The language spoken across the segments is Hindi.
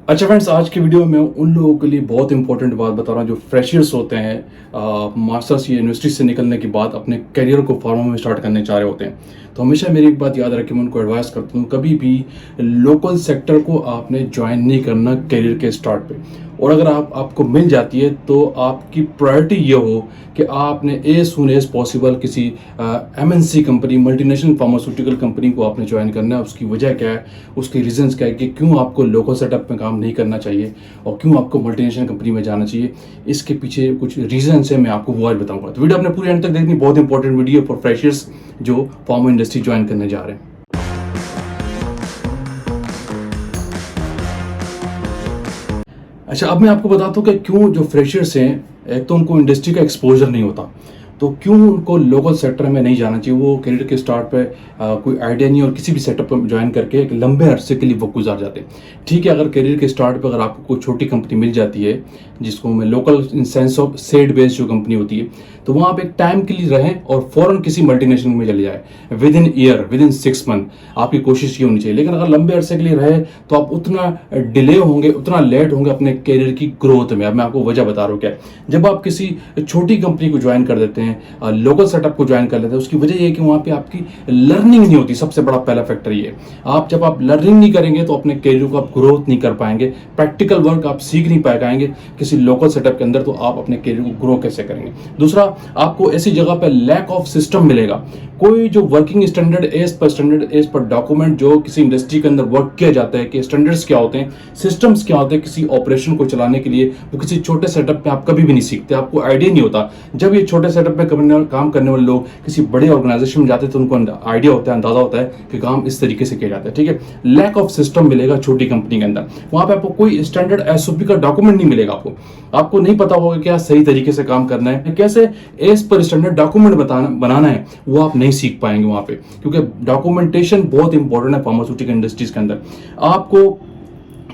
अच्छा फ्रेंड्स, आज की वीडियो में उन लोगों के लिए बहुत इंपॉर्टेंट बात बता रहा हूँ जो फ्रेशर्स होते हैं, मास्टर्स या यूनिवर्सिटी से निकलने के बाद अपने करियर को फार्मा में स्टार्ट करने चाह रहे होते हैं। तो हमेशा मेरी एक बात याद रखें, मैं उनको एडवाइस करता हूँ कभी भी लोकल सेक्टर को आपने ज्वाइन नहीं करना करियर के स्टार्ट पे। और अगर आपको मिल जाती है तो आपकी प्रायोरिटी ये हो कि आपने एज सून एज पॉसिबल किसी MNC company, multinational pharmaceutical company को आपने ज्वाइन करना है। उसकी वजह क्या है, उसके रीजंस क्या है कि क्यों आपको लोकल सेटअप में काम नहीं करना चाहिए और क्यों आपको मल्टीनेशनल कंपनी में जाना चाहिए। इसके पीछे कुछ रीजंस है, मैं आपको वो आज बताऊंगा। तो वीडियो आपने पूरी एंड तक देखनी, बहुत इंपॉर्टेंट वीडियो फॉर फ्रेशर्स जो फार्मा इंडस्ट्री ज्वाइन करने जा रहे हैं। अच्छा, अब मैं आपको बताता हूँ कि क्यों जो फ्रेशर्स हैं, एक तो उनको इंडस्ट्री का एक्सपोजर नहीं होता, तो क्यों उनको लोकल सेक्टर में नहीं जाना चाहिए। वो करियर के स्टार्ट पे कोई आइडिया नहीं और किसी भी सेटअप पर ज्वाइन करके एक लंबे अरसे के लिए वो गुजार जाते हैं। ठीक है, अगर करियर के स्टार्ट पे अगर आपको कोई छोटी कंपनी मिल जाती है, जिसको मैं local in sense of set based जो कंपनी होती है, तो वहाँ आप एक टाइम के लिए रहें और फौरन किसी मल्टीनेशनल में चले जाए with in year, with in 6 month. आपकी कोशिश ये होनी चाहिए। लेकिन अगर लंबे अरसे के लिए रहे तो आप उतना डिले होंगे, उतना लेट होंगे अपने करियर की ग्रोथ में। अब मैं आपको वजह बता रहा हूँ क्या है। जब आप किसी छोटी कंपनी को ज्वाइन कर देते हैं, लोकल सेटअप को ज्वाइन कर लेते हैं, उसकी वजह ये है कि वहाँ पे आपकी लर्निंग नहीं होती। सबसे बड़ा पहला फैक्टर ये है। जब आप लर्निंग नहीं करेंगे तो अपने करियर को आप ग्रोथ नहीं कर पाएंगे, प्रैक्टिकल वर्क आप सीख नहीं पाएंगे किसी लोकल सेटअप के अंदर, तो आप अपने करियर को ग्रो कैसे करेंगे। दूसरा, आपको ऐसी जगह पे लैक ऑफ सिस्टम मिलेगा। कोई जो वर्किंग स्टैंडर्ड एज पर डॉक्यूमेंट जो किसी इंडस्ट्री के अंदर वर्क किया जाता है कि स्टैंडर्ड्स क्या होते हैं, सिस्टम्स क्या होते हैं किसी ऑपरेशन को चलाने के लिए, वो किसी छोटे सेटअप में आप कभी भी नहीं सीखते, आपको आइडिया नहीं होता। जब ये छोटे सेटअप में काम करने वाले लोग किसी बड़े ऑर्गेनाइजेशन में जाते हैं तो उनको आइडिया होता है, अंदाजा होता है कि काम इस तरीके से किया जाता है। ठीक है, लैक ऑफ सिस्टम मिलेगा छोटी कंपनी के अंदर। वहां पे आपको कोई स्टैंडर्ड एसओपी का डॉक्यूमेंट नहीं मिलेगा। आपको नहीं पता होगा क्या सही तरीके से काम करना है, कैसे एज पर स्टैंडर्ड डॉक्यूमेंट बनाना है, वो आप नहीं सीख पाएंगे वहां पे, क्योंकि डॉक्यूमेंटेशन बहुत इंपॉर्टेंट है फार्मास्यूटिकल इंडस्ट्रीज के अंदर। आपको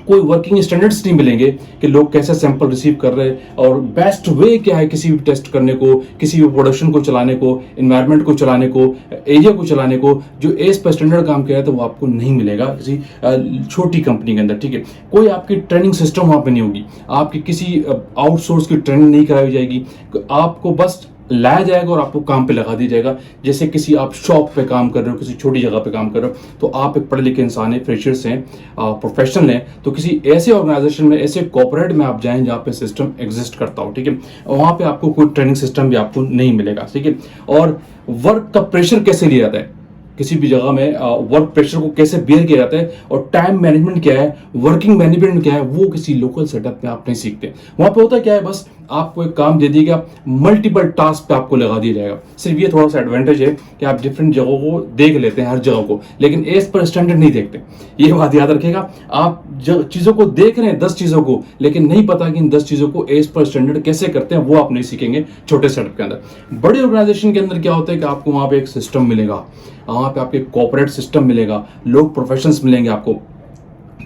कोई वर्किंग स्टैंडर्ड्स नहीं मिलेंगे कि लोग कैसे सैंपल रिसीव कर रहे हैं और बेस्ट वे क्या है किसी भी टेस्ट करने को, किसी भी प्रोडक्शन को चलाने को, एनवायरनमेंट को चलाने को, एरिया को चलाने को। जो एज पर स्टैंडर्ड काम किया है तो वो आपको नहीं मिलेगा किसी छोटी कंपनी के अंदर। ठीक है, कोई आपकी ट्रेनिंग सिस्टम वहां पे नहीं होगी, आपकी किसी आउटसोर्स की ट्रेनिंग नहीं कराई जाएगी, आपको बस लाया जाएगा और आपको काम पे लगा दिया जाएगा। जैसे किसी आप शॉप पे काम कर रहे हो, किसी छोटी जगह पे काम कर रहे हो, तो आप एक पढ़े लिखे इंसान है, फ्रेशर्स हैं, प्रोफेशनल हैं, तो किसी ऐसे ऑर्गेनाइजेशन में, ऐसे कॉर्पोरेट में आप जाएं जहाँ पे सिस्टम एग्जिस्ट करता हो। ठीक है, वहाँ पे आपको कोई ट्रेनिंग सिस्टम भी आपको नहीं मिलेगा। ठीक है, और वर्क का प्रेशर कैसे लिया जाता है किसी भी जगह में, वर्क प्रेशर को कैसे बेयर किया जाता है और टाइम मैनेजमेंट क्या है, वर्किंग मैनेजमेंट क्या है, वो किसी लोकल सेटअप में आप नहीं सीखते। वहां पे होता क्या है, बस आपको एक काम दे दिया गया, मल्टीपल टास्क पे आपको लगा दिया जाएगा। सिर्फ ये थोड़ा सा एडवांटेज है कि आप डिफरेंट जगहों को देख लेते हैं, हर जगह को, लेकिन एज पर स्टैंडर्ड नहीं देखते। ये बात याद रखिएगा। आप चीजों को देख रहे हैं, 10 चीजों को, लेकिन नहीं पता कि इन 10 चीजों को एज पर स्टैंडर्ड कैसे करते हैं, वो आप नहीं सीखेंगे छोटे सेटअप के अंदर। बड़े ऑर्गेनाइजेशन के अंदर क्या होता है कि आपको वहां पे एक सिस्टम मिलेगा, वहां पे आपके कॉर्पोरेट सिस्टम मिलेगा, लोग प्रोफेशनल्स मिलेंगे आपको।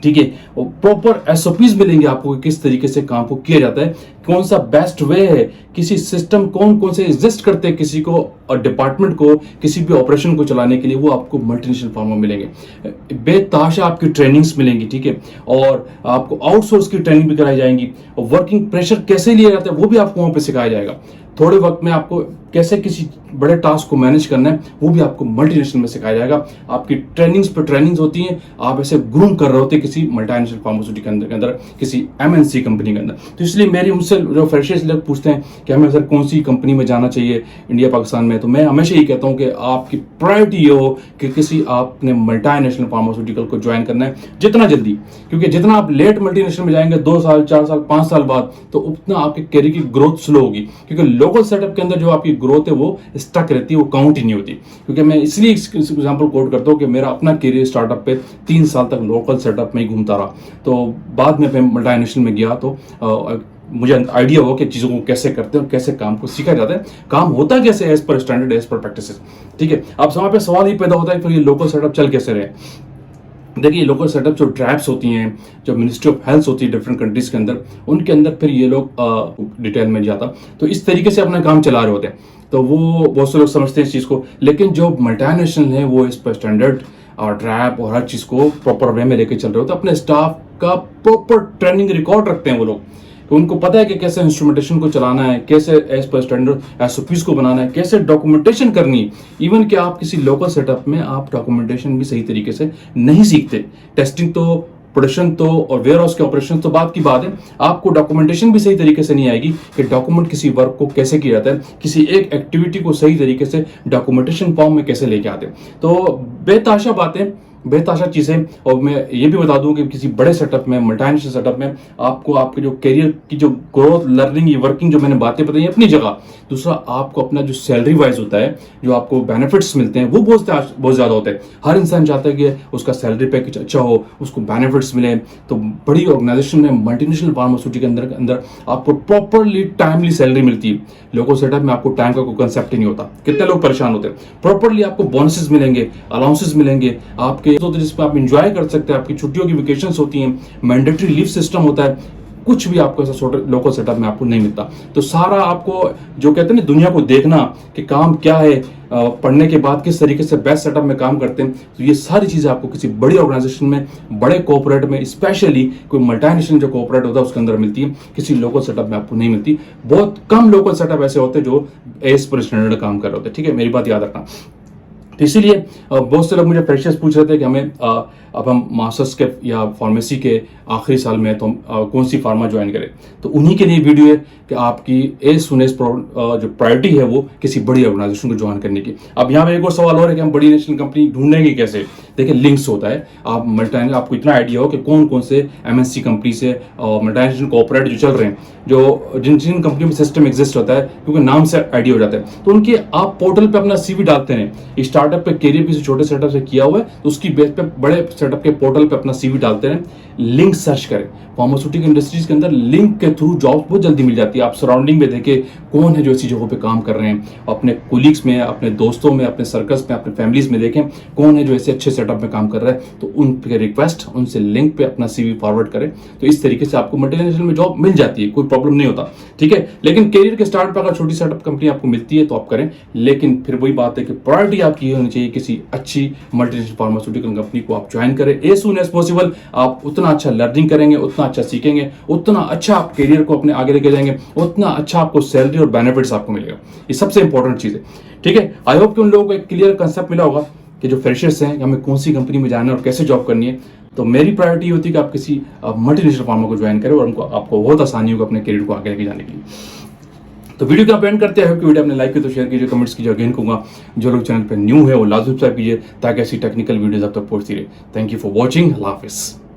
ठीक है, प्रॉपर एसओपीज मिलेंगे आपको कि किस तरीके से काम को किया जाता है, कौन सा बेस्ट वे है, किसी सिस्टम कौन से एग्जिस्ट करते हैं किसी को और डिपार्टमेंट को, किसी भी ऑपरेशन को चलाने के लिए, वो आपको मल्टीनेशनल फार्म में मिलेंगे। बेतहाशा आपकी ट्रेनिंग्स मिलेंगी। ठीक है, और आपको आउटसोर्स की ट्रेनिंग भी कराई जाएंगी, और वर्किंग प्रेशर कैसे लिया जाता है वो भी आपको वहां पे सिखाया जाएगा। थोड़े वक्त में आपको कैसे किसी बड़े टास्क को मैनेज करना है वो भी आपको मल्टीनेशनल में सिखाया जाएगा। आपकी ट्रेनिंग्स पर ट्रेनिंग्स होती हैं, आप ऐसे ग्रूम कर रहे होते हैं किसी मल्टीनेशनल फार्मास्यूटिकल के अंदर, किसी एमएनसी कंपनी के अंदर। तो इसलिए मेरी उनसे जो फ्रेशर्स लोग पूछते हैं कि हमें सर कौन सी कंपनी में जाना चाहिए इंडिया पाकिस्तान में, तो मैं हमेशा ये कहता हूँ कि आपकी प्रायोरिटी ये हो कि किसी आपने मल्टीनेशनल फार्मास्यूटिकल को ज्वाइन करना है जितना जल्दी, क्योंकि जितना आप लेट मल्टीनेशनल में जाएंगे 2 साल 4 साल 5 साल बाद, तो उतना आपके करियर की ग्रोथ स्लो होगी। क्योंकि लोकल सेटअप के अंदर जो आपकी ग्रोथ है वो स्टक रहती है, वो काउंट ही नहीं होती। क्योंकि मैं इसलिए एग्जांपल कोट करता हूँ कि मेरा अपना करियर स्टार्टअप पे 3 साल तक लोकल सेटअप में ही घूमता रहा, तो बाद में मल्टीनेशनल में गया तो मुझे आइडिया हो कि चीज़ों को कैसे करते हैं और कैसे काम को सीखा जाता है, काम होता कैसे एज पर स्टैंडर्ड, एज पर प्रैक्टिस। ठीक है, अब समय पे सवाल ही पैदा होता है फिर ये लोकल सेटअप चल कैसे रहे। देखिए, लोकल सेटअप जो ट्रैप्स होती हैं, जो मिनिस्ट्री ऑफ हेल्थ होती है डिफरेंट कंट्रीज के अंदर, उनके अंदर फिर ये लोग डिटेल में जाता तो इस तरीके से अपना काम चला रहे होते हैं। तो वो बहुत से लोग समझते हैं इस चीज़ को, लेकिन जो मल्टीनेशनल है वो इस पर स्टैंडर्ड ड्रैप और हर चीज़ को प्रॉपर वे में लेके चल रहे होते हैं। अपने स्टाफ का प्रॉपर ट्रेनिंग रिकॉर्ड रखते हैं वो लोग, तो उनको पता है कि कैसे इंस्ट्रूमेंटेशन को चलाना है, कैसे एज पर स्टैंडर्ड एसओपीज को बनाना है, कैसे डॉक्यूमेंटेशन करनी है। इवन कि आप किसी लोकल सेटअप में आप डॉक्यूमेंटेशन भी सही तरीके से नहीं सीखते। टेस्टिंग तो, प्रोडक्शन तो और वेयर हाउस के ऑपरेशन तो बात की बात है, आपको डॉक्यूमेंटेशन भी सही तरीके से नहीं आएगी कि डॉक्यूमेंट किसी वर्क को कैसे किया जाता है, किसी एक एक्टिविटी को सही तरीके से डॉक्यूमेंटेशन फॉर्म में कैसे लेके आते हैं। तो बेताशा बातें, बेताशा चीज़ें। और मैं ये भी बता दूं कि किसी बड़े सेटअप में, मल्टीनेशनल सेटअप में आपको आपके जो करियर की जो ग्रोथ, लर्निंग, वर्किंग जो मैंने बातें बताई अपनी जगह, दूसरा आपको अपना जो सैलरी वाइज होता है, जो आपको बेनिफिट्स मिलते हैं वो बहुत ज़्यादा होते हैं। हर इंसान चाहता है कि उसका सैलरी पैकेज अच्छा हो, उसको बेनिफिट्स मिले। तो बड़ी ऑर्गेनाइजेशन में, मल्टीनेशनल फार्मास्यूटिकल के अंदर आपको प्रॉपरली टाइमली सैलरी मिलती है। लोकल सेटअप में आपको टाइम का कोई कंसेप्ट ही नहीं होता। कितने लोग परेशान होते हैं। प्रॉपरली आपको बोनसेस मिलेंगे, अलाउंसेस मिलेंगे, आपके होते हैं जिसमें आप एंजॉय कर सकते हैं, आपकी छुट्टियों की वेकेशंस होती हैं, मैंडेटरी लीव सिस्टम होता है। कुछ भी आपको ऐसा लोकल सेटअप में आपको नहीं मिलता। तो सारा आपको जो कहते हैं ना दुनिया को देखना कि काम क्या है, पढ़ने के बाद किस तरीके से बेस्ट सेटअप में काम करते हैं, तो ये सारी चीज़ें आपको किसी बड़ी ऑर्गेनाइजेशन में, बड़े कॉर्पोरेट में, स्पेशली कोई मल्टीनेशनल जो कॉर्पोरेट होता है उसके अंदर मिलती है। किसी लोकल सेटअप में आपको नहीं मिलती। बहुत कम लोकल सेटअप ऐसे होते हैं जो एज पर स्टैंडर्ड काम कर रहे होते हैं। ठीक है, मेरी बात याद रखना। तो इसीलिए बहुत से लोग मुझे फ्रेशर्स पूछ रहे थे कि हमें अब हम मास्टर्स के या फार्मेसी के आखिरी साल में, तो हम कौन सी फार्मा ज्वाइन करें। तो उन्हीं के लिए वीडियो है कि आपकी एज सुन एज जो प्रायोरिटी है वो किसी बड़ी ऑर्गेनाइजेशन को ज्वाइन करने की। अब यहाँ पे एक और सवाल और है कि हम बड़ी नेशनल कंपनी ढूंढेंगे कैसे। देखिए, लिंक्स होता है। आप मल्टीनेशनल, आपको इतना आइडिया हो कि कौन कौन से एमएनसी कंपनी से और मल्टीनेशनल कॉर्पोरेट जो चल रहे हैं, जो जिन जिन कंपनियों में सिस्टम एग्जिस्ट होता है, क्योंकि नाम से आइडिया हो जाता है, तो उनके आप पोर्टल पे अपना सीवी डालते हैं। स्टार्टअप पे करियर किसी छोटे सेटअप से किया हुआ है तो उसकी बेस पे बड़े सेटअप के पोर्टल पे अपना सीवी डालते हैं। लिंक सर्च करें। फार्मास्यूटिकल इंडस्ट्रीज के अंदर लिंक के थ्रू जॉब बहुत जल्दी मिल जाती है। आप सराउंडिंग में देखें कौन है जो ऐसी जगहों पे काम कर रहे हैं, अपने कोलीग्स में, अपने दोस्तों में, अपने सर्कल्स में, अपने फैमिलीज में देखें कौन है जो ऐसे अच्छे सेटअप में काम कर रहा है, तो उन पे रिक्वेस्ट, उनसे लिंक पे अपना सीवी फॉरवर्ड करें। तो इस तरीके से आपको मल्टीनेशनल में जॉब मिल जाती है, कोई प्रॉब्लम नहीं होता। ठीक है, लेकिन करियर के स्टार्ट पर अगर छोटी सेटअप कंपनी आपको मिलती है तो आप करें, लेकिन फिर वही बात है कि प्रायोरिटी आपकी होनी चाहिए किसी अच्छी मल्टीनेशनल फार्मास्यूटिकल कंपनी को आप ज्वाइन करें एज सून एज पॉसिबल। आप उतना अच्छा लर्निंग करेंगे, उतना अच्छा सीखेंगे, उतना अच्छा आप करियर को अपने आगे लेके जाएंगे, उतना अच्छा आपको सैलरी और बेनिफिट्स आपको मिलेगा। ये सबसे इंपॉर्टेंट चीज है। ठीक है, आई होप कि उन लोगों को एक क्लियर कंसेप्ट मिला होगा कि जो फ्रेशर्स हैं हमें कौन सी कंपनी में जाना है और कैसे जॉब करनी है। तो मेरी प्रायोरिटी होती है कि आप किसी मल्टीनेशनल फार्मा को ज्वाइन करें और उनको आपको बहुत आसानी होगा अपने करियर को आगे लेके जाने के लिए। तो वीडियो को आप एंड करते हैं कि वीडियो आपने लाइक की तो शेयर कीजिए, कमेंट्स कीजिए। अगेन कहूँगा जो लोग चैनल पर न्यू है वो लाजमी सब्सक्राइब कीजिए ताकि ऐसी टेक्निकल वीडियोस आप तक पहुंचती रहे। Thank you for watching. अल्लाह हाफिज़।